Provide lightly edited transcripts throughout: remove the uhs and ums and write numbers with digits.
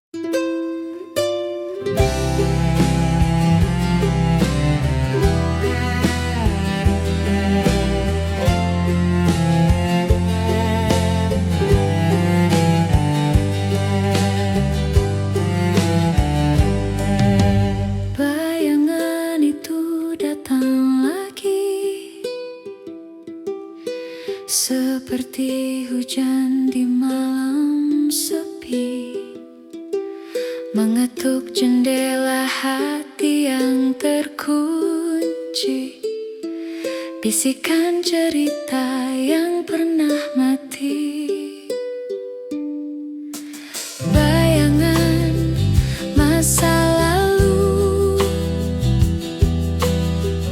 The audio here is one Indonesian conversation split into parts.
Bayangan itu datang lagi, seperti hujan di malam sepi, mengetuk jendela hati yang terkunci, bisikan cerita yang pernah mati. Bayangan masa lalu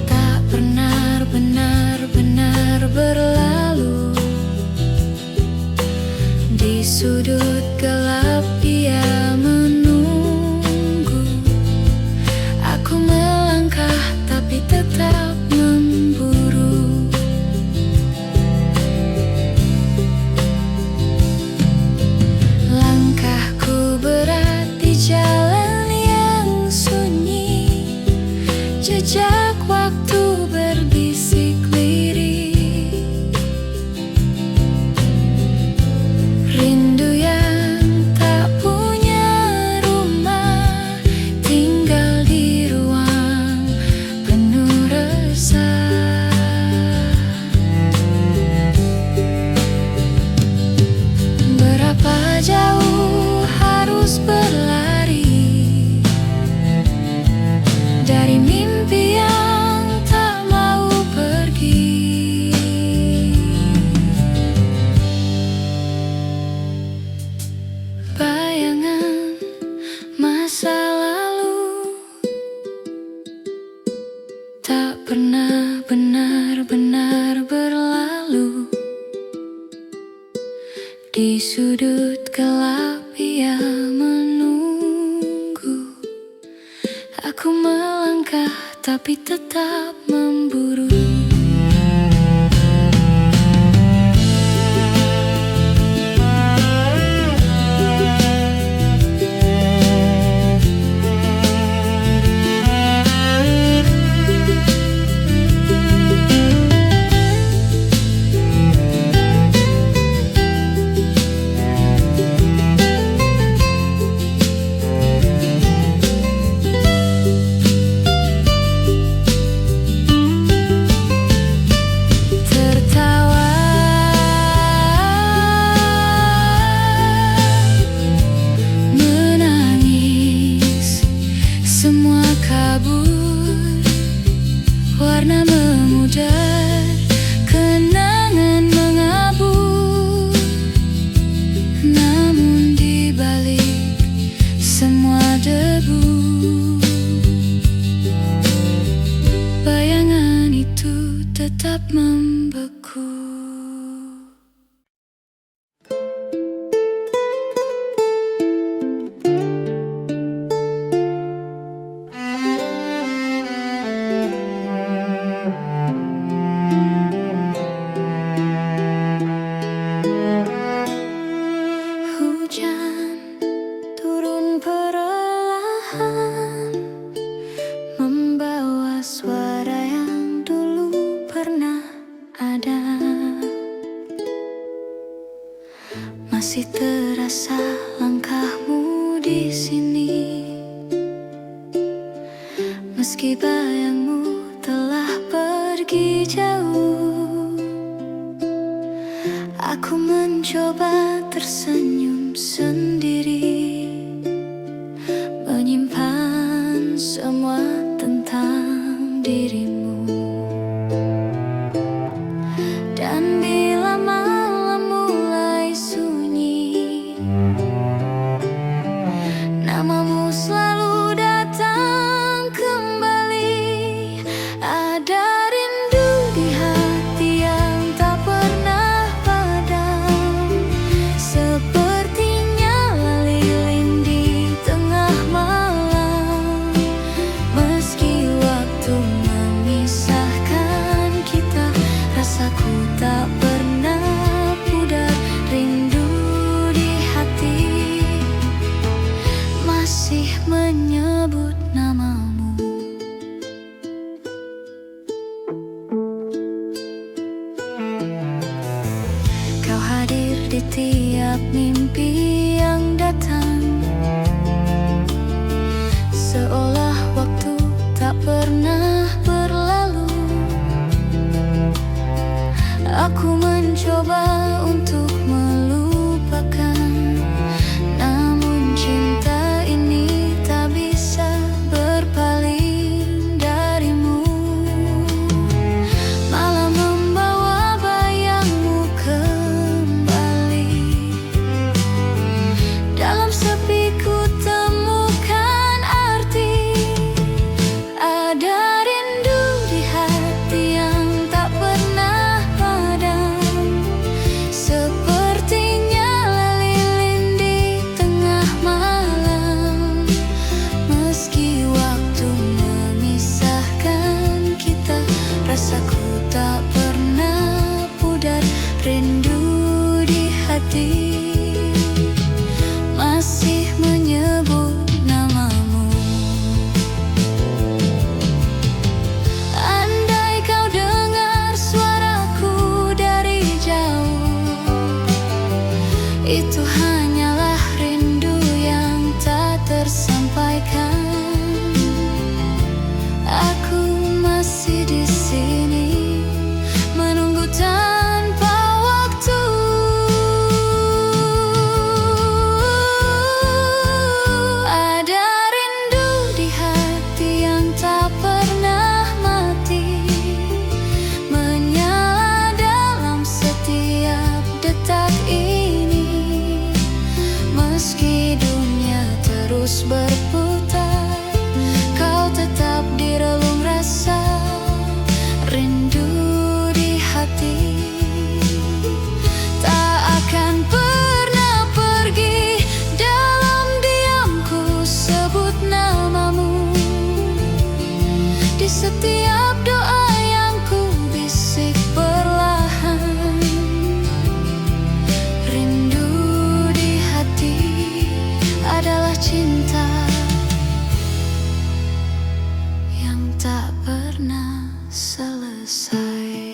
tak pernah benar-benar berlalu. Di sudut gelap ia menunggu, aku melangkah tapi tetap memburu. Langkahku berat di jalan yang sunyi, jejak waktu berbisik lirih. Rindu yang tak punya rumah, tinggal di ruang penuh resah. Berapa jauh harus berlari dari mimpi yang tak mau pergi. Bayangan masa lalu tak pernah benar-benar berlalu. Di sudut gelap ia menunggu, aku melangkah tapi tetap memburu. Semua kabur, warna memudar, kenangan mengabur. Namun di balik semua debu, bayangan itu tetap membeku. Hujan turun perlahan, membawa suara yang dulu pernah ada. Masih terasa langkahmu di sini, meski bayangmu telah pergi jauh. Aku mencoba tersenyum sendiri, menyimpan semua tentang dirimu. Dan bila malam mulai sunyi, namamu selalu datang kembali. Ada rindu di hati yang tak pernah padam, sepertinya lilin di tengah malam. Meski waktu masih menyebut namamu. Kau hadir di tiap mimpi yang datang, seolah waktu tak pernah berlalu. Aku mencoba untuk melupakan, namun cinta ini tak bisa berpaling darimu. Malah membawa bayangmu kembali. Dalam sepi ku temukan arti. Ada rindu di hati yang tak pernah padam, seperti nyala lilin di tengah malam. Meski waktu memisahkan kita, rasaku tak pernah pudar. Rindu di hati masih menyebut namamu. Andai kau dengar suaraku dari jauh, itu hanyalah rindu yang tak tersampaikan. Aku masih di sini menunggu tanpa waktu. Ada rindu di hati yang tak pernah mati, menyala dalam setiap detak ini. Meski dunia terus berputar, kau tetap di relung rasa. Rindu di hati tak akan pernah pergi. Dalam diamku sebut namamu, di setiap doa yang ku bisik perlahan. Rindu di hati adalah cinta yang tak pernah selesai.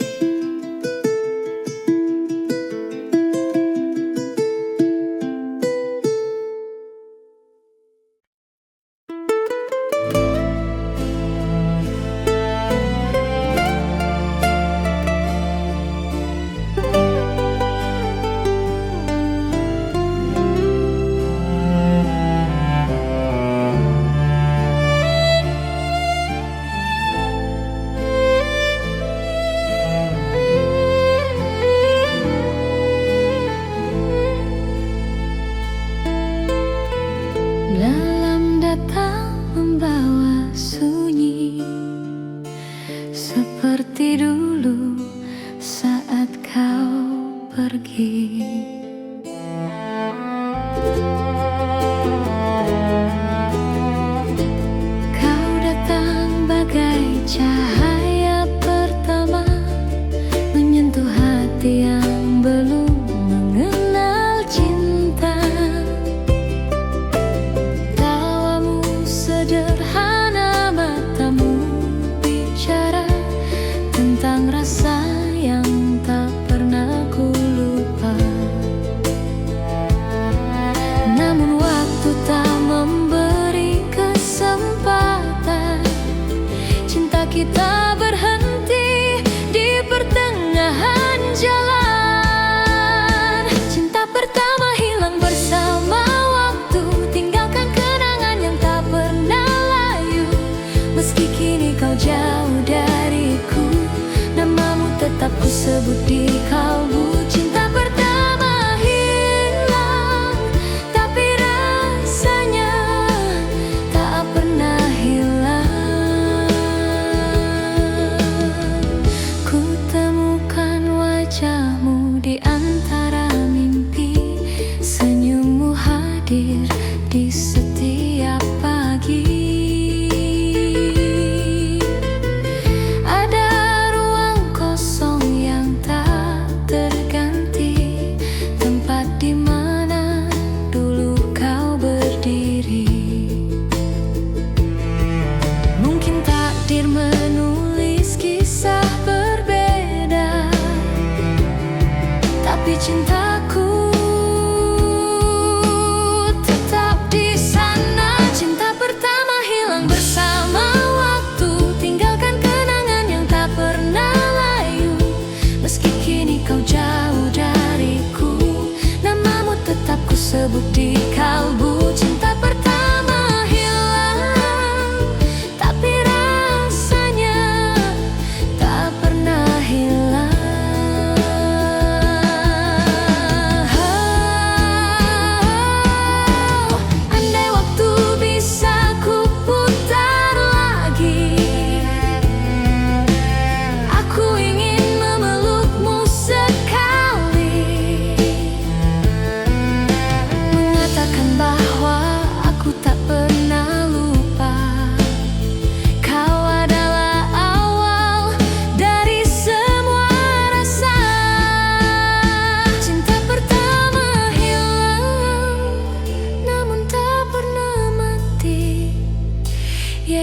Dalam datang membawa sunyi, seperti dulu saat kau pergi. Kau datang bagai cahaya pertama, menyentuh hati yang belum mengenal cinta. Tawamu sederhana, matamu bicara tentang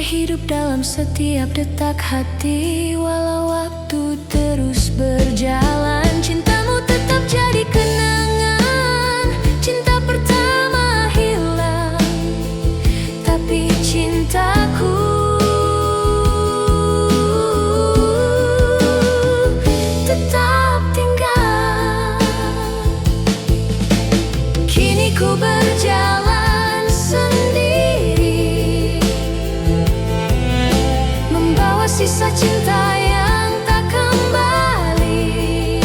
hidup dalam setiap detak hati. Walau waktu terus berjalan, cintamu tetap jadi kenangan. Cinta pertama hilang, tapi cintaku tetap tinggal. Kini ku berjalan sendiri, membawa sisa cinta yang tak kembali.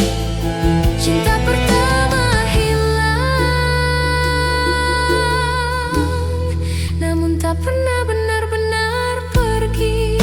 Cinta pertama hilang, namun tak pernah benar-benar pergi.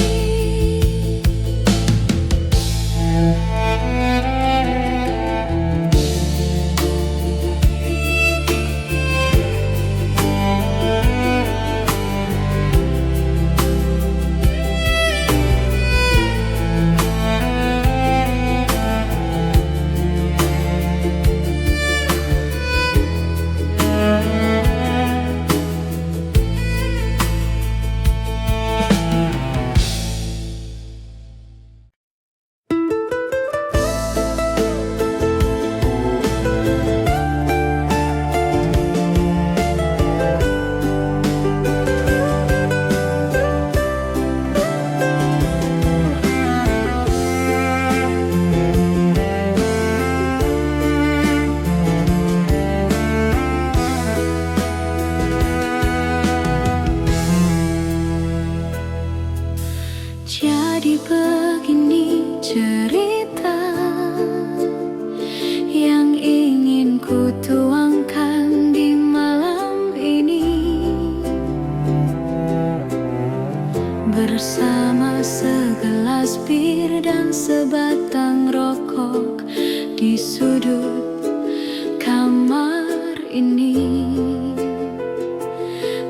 Jadi begini cerita yang ingin ku tuangkan di malam ini, bersama segelas bir dan sebatang rokok di sudut kamar ini.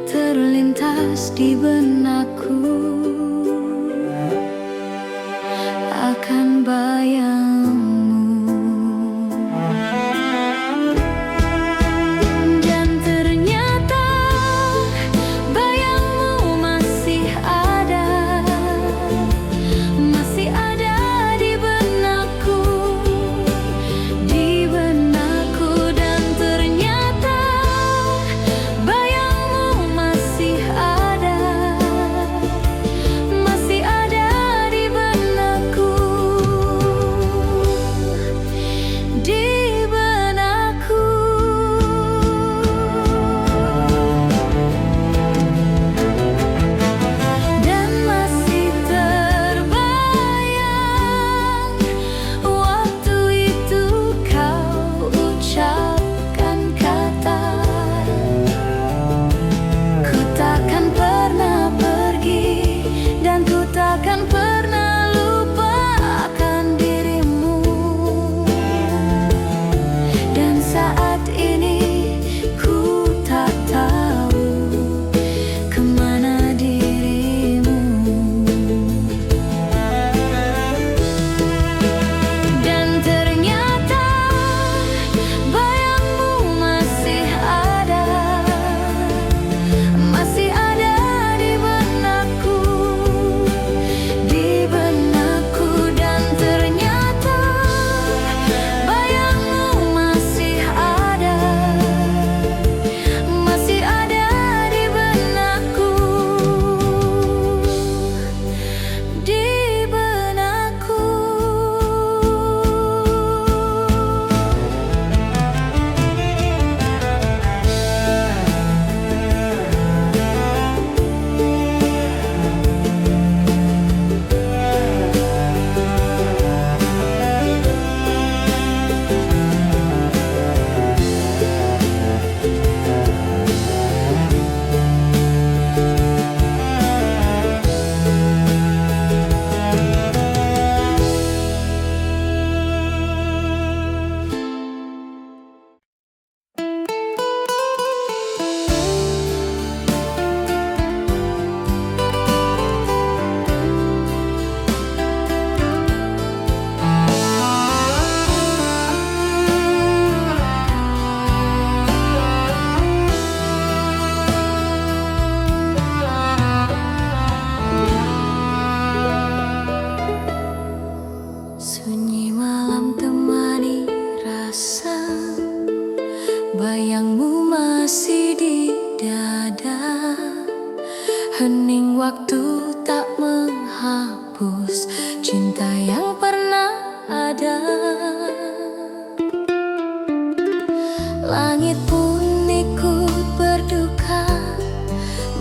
Terlintas di benakku akan bayangmu, dan ternyata bayangmu masih ada di benakku, dan ternyata bayangmu masih ada Hening waktu tak menghapus cinta yang pernah ada. Langit pun ikut berduka,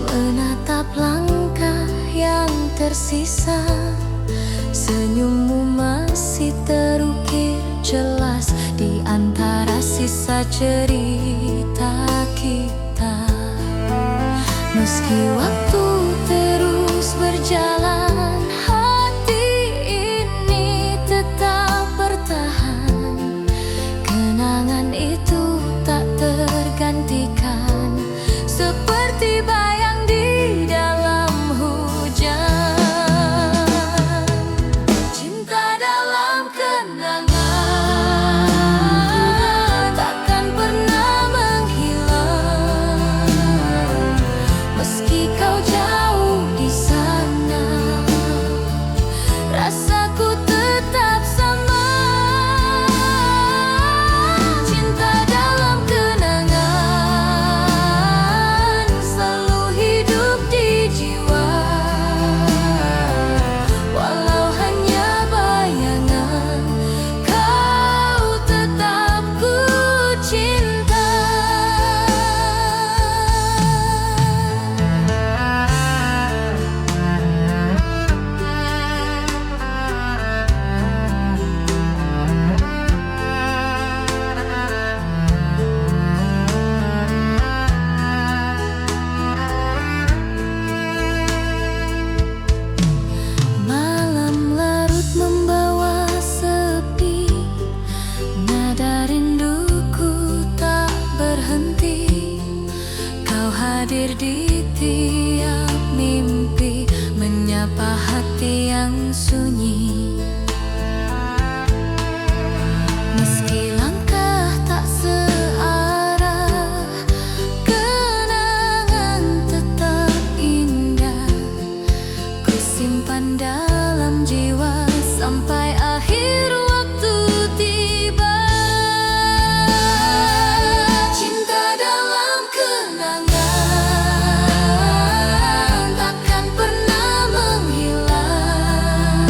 menatap langkah yang tersisa. Senyummu masih terukir jelas di antara sisa cerita kita. Meski waktu terus berjalan, hati ini tetap bertahan. Kenangan itu tak tergantikan, seperti bayang di dalam hujan. Cinta dalam kenangan takkan pernah menghilang. Meski kau jauh di sana, rasaku tetap sama. Cinta dalam kenangan selalu hidup di jiwa, walau hanya bayangan, kau tetap ku cinta. Malam larut membawa sepi, nada rinduku tak berhenti. Kau hadir di tiap mimpi, menyapa hati yang sunyi. Meski langkah tak searah, kenangan tetap indah. Ku simpan dalam jiwa sampai akhir waktu tiba. Cinta dalam kenangan takkan pernah menghilang.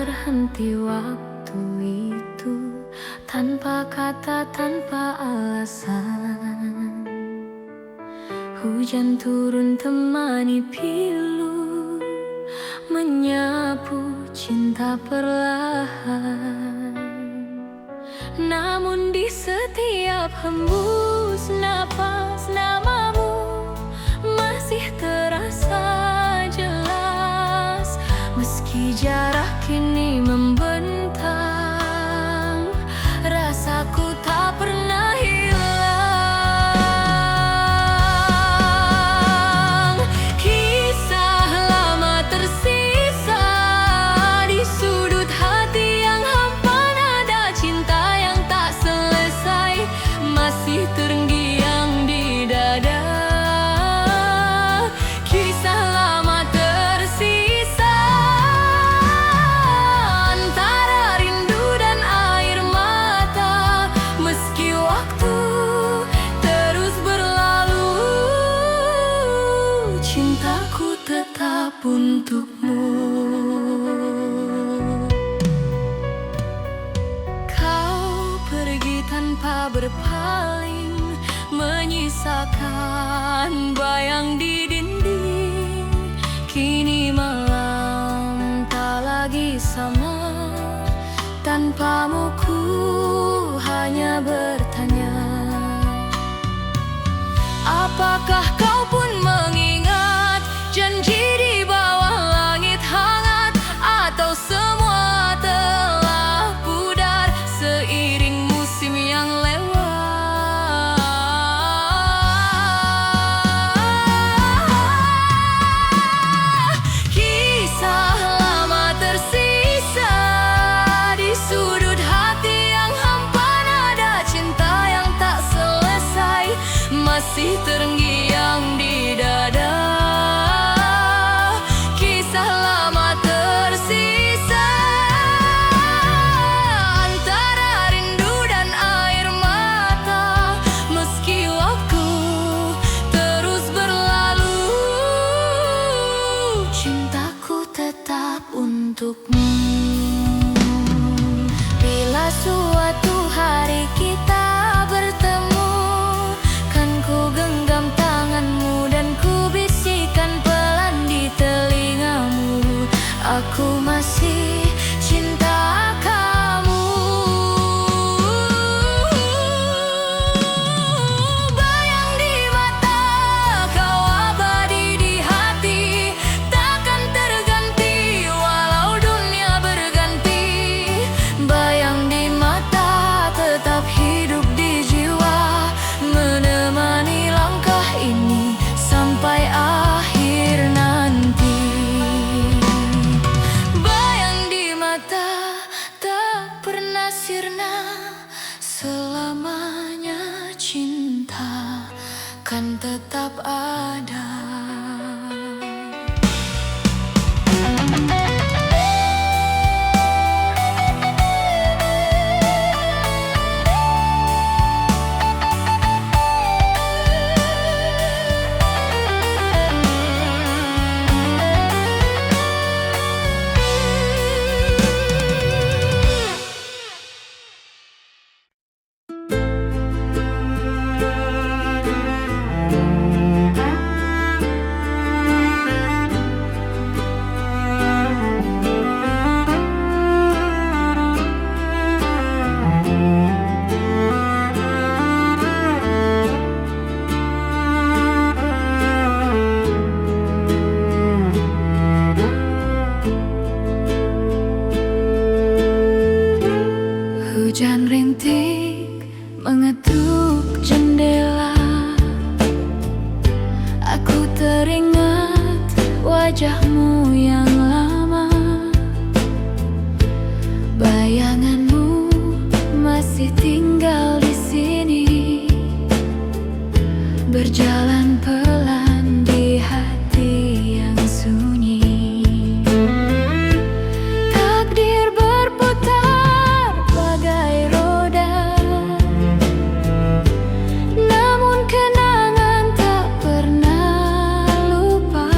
berhenti waktu itu, tanpa kata, tanpa alasan. Hujan turun temani pilu, menyapu cinta perlahan. Namun di setiap hembus napas, namamu masih terasa jelas. Meski jarak kini membentang, rasaku tak pernah hilang. Kisah lama tersisa di sudut hati yang hampa, nada cinta yang tak selesai masih terngiang di dada. Kisah lama tersisa antara rindu dan air mata. Meski waktu terus berlalu, cintaku tetap untukmu. Kau pergi tanpa berpaling, menyisakan bayang di dinding. Kini malam tak lagi sama, tanpamu ku hanya bertanya, apakah kau pun mengingat janji di bawah langit hangat? Atau semua telah pudar seiring musim yang lewat? Kisah lama tersisa di sudut hati yang hampa, nada cinta yang tak selesai masih terngiang di dada. Kisah lama tersisa antara rindu dan air mata. Meski waktu terus berlalu, cintaku tetap untukmu. Bila suatu hari kita bertemu, kan ku genggam tanganmu dan ku bisikan pelan di telingamu, aku masih cinta kamu. Bayang di mata, kau abadi di hati, takkan terganti walau dunia berganti. Bayang di mata tetap hidup di jiwa, menemani langkah ini sampai akhir nanti. Bayang di mata tak pernah sirna, selamanya cinta kan tetap ada. Hujan rintik mengetuk jendela, aku teringat wajahmu yang lama. Bayanganmu masih tinggal di sini, berjalan pelan di hati yang sunyi. Takdir berputar bagai roda, namun kenangan tak pernah lupa.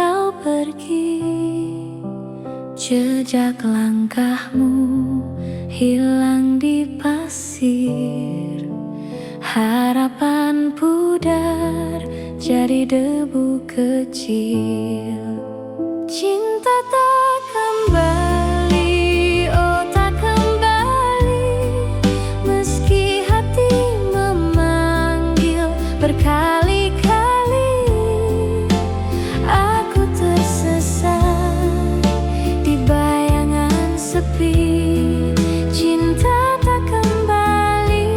kau pergi, jejak langkahmu hilang di pasir. Harapan pudar jadi debu kecil. Cinta tak kembali, oh tak kembali. Meski hati memanggil berkali-kali, aku tersesat di bayangan sepi. Cinta tak kembali,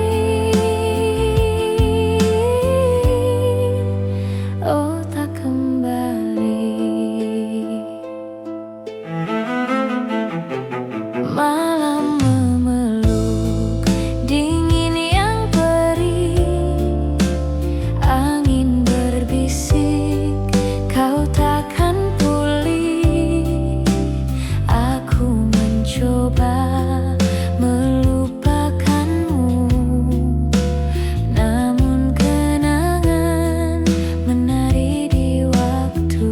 oh tak kembali. Malam memeluk, dingin yang perih, angin berbisik, kau takkan pulih. Aku mencoba melupakanmu, namun kenangan menari di waktu.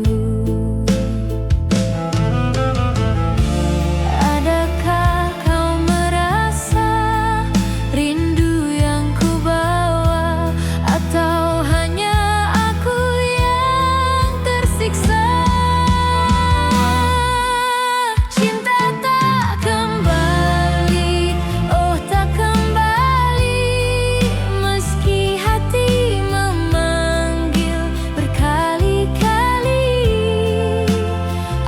Adakah kau merasa rindu yang ku bawa, atau hanya aku yang tersiksa? Cinta tak kembali, oh tak kembali. Meski hati memanggil berkali-kali,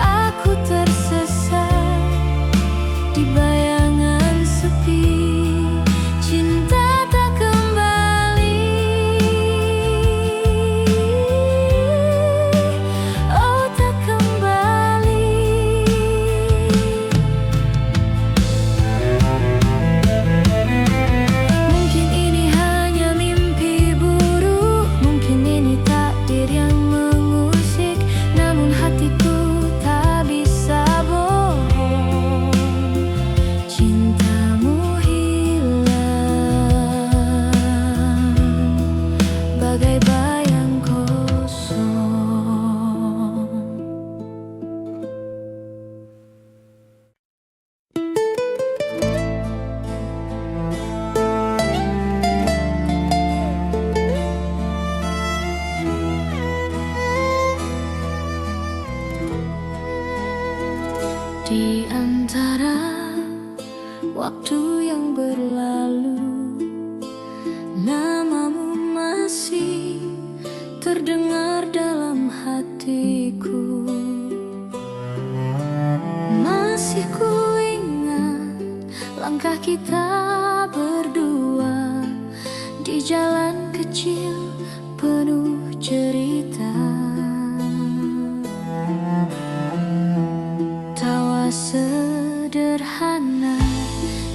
aku tersesat di bayangan sepi. Cinta tak kembali, oh tak kembali. Mungkin ini hanya mimpi buruk, mungkin ini takdir yang mengusik, namun hatiku tak bisa bohong. Cintamu hilang bagai bayang kosong. Di antara waktu yang berlalu, namamu masih terdengar dalam hatiku. Masih ku ingat langkah kita berdua di jalan kecil penuh cerita. Tawa sederhana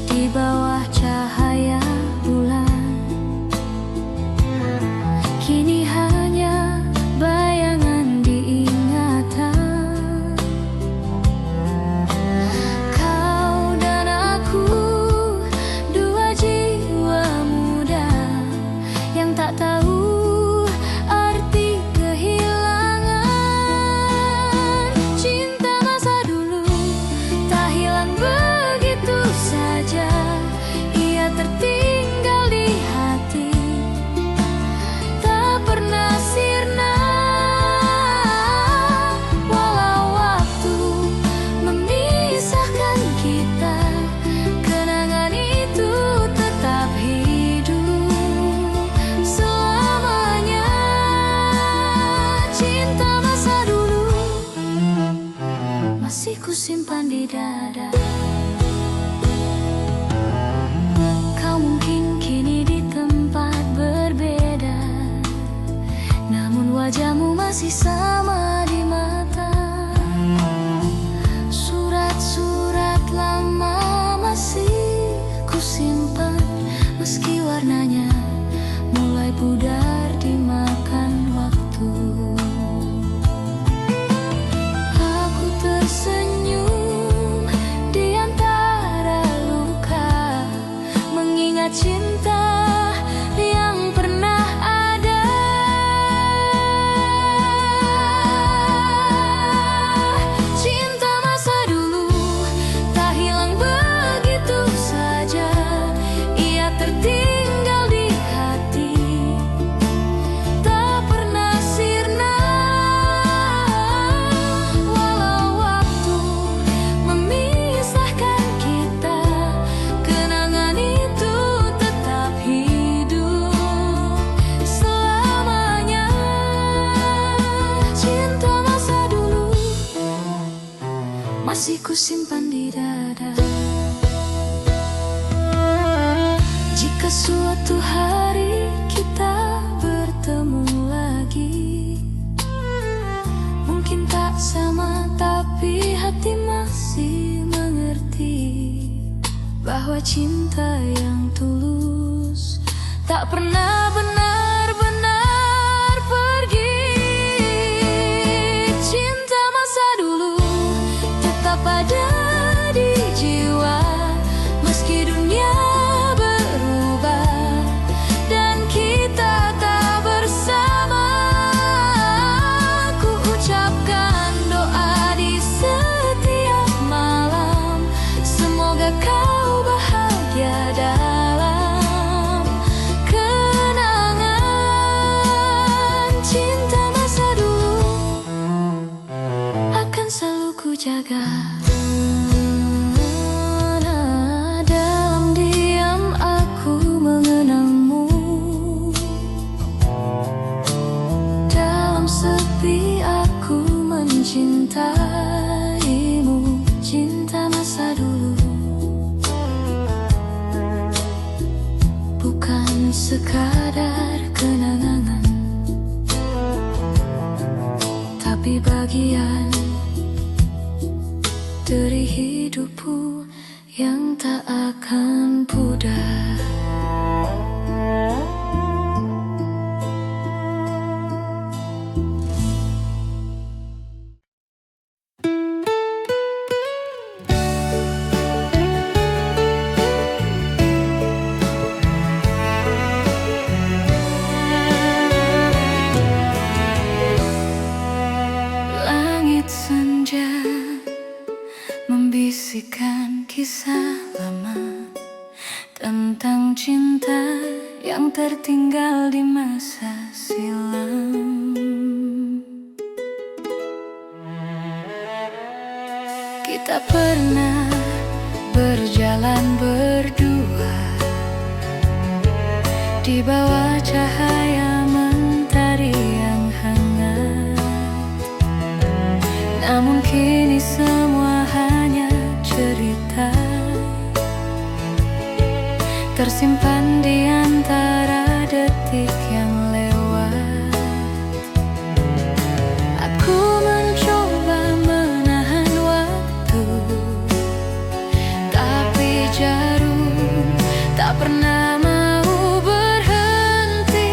di bawah cahaya bulan, kini hanya bayangan di ingatan. Kau dan aku, dua jiwa muda yang tak tahu arti kehilangan. Cinta masa dulu tak hilang begitu saja, ia tertinggal di hati, tak pernah sirna. Walau waktu memisahkan kita, kenangan itu tetap hidup selamanya. Cinta masa dulu masih ku simpan di dada. Kau mungkin kini di tempat berbeda, namun wajahmu masih sama di mata. Surat-surat lama masih ku simpan, meski warnanya mulai pudar dimakan waktu. Aku tersenyum di antara luka, mengingat cinta yang pernah ada. masih kusimpan di dada. Jika suatu hari kita bertemu lagi, mungkin tak sama tapi hati masih mengerti bahwa cinta yang tulus tak pernah benar-benar pergi. Cinta masa dulu tetap ada di jiwa, meski dunia berubah dan kita tak bersama. Ku ucapkan doa di setiap malam, semoga kau bahagia dalam kenangan. Cinta masa dulu akan selalu ku jaga. Dalam diam aku mengenangmu, dalam sepi aku mencintaimu. Cinta masa dulu bukan sekadar kenangan, tapi bagian dari hidupku yang tak akan pudar. Langit senja membisikkan kisah lama tentang cinta yang tertinggal di masa silam. Kita pernah berjalan berdua di bawah cahaya mentari yang hangat, namun kini semua hanya cerita tersimpan di antara detik yang lewat. Aku mencoba menahan waktu, tapi jarum tak pernah mau berhenti.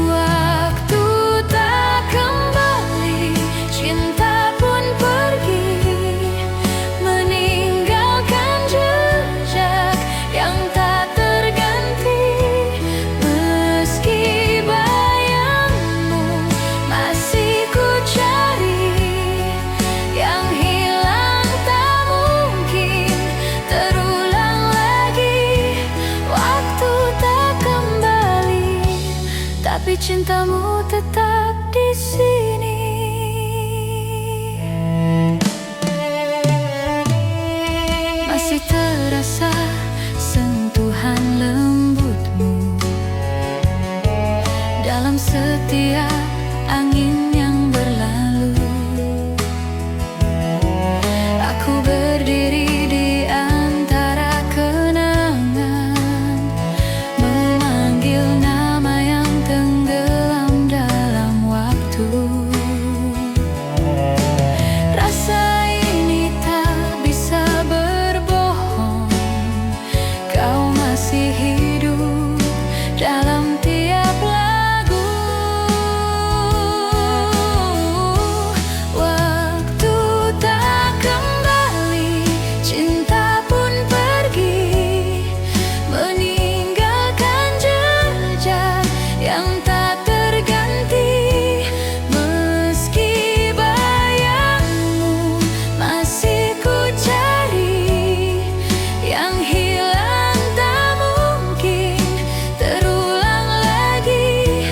Waktu tak kembali, cinta pun pergi, meninggalkan jejak yang tak terganti. Meski bayangmu masih ku cari, yang hilang tak mungkin terulang lagi. Waktu tak kembali, tapi cintamu tetap di sini. Masih terasa sentuhan lembutmu dalam setiap angin yang berlalu. Aku berdiri di antara kenangan, memanggil nama yang tenggelam dalam waktu. Rasa ini tak bisa berbohong, kau masih hidup dalam tiap lagu. Waktu tak kembali, cinta pun pergi, meninggalkan jejak yang tak terganti. Meski bayangmu masih ku cari, yang hilang tak mungkin terulang lagi.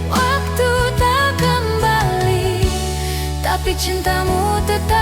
Waktu tak kembali, tapi cintamu tetap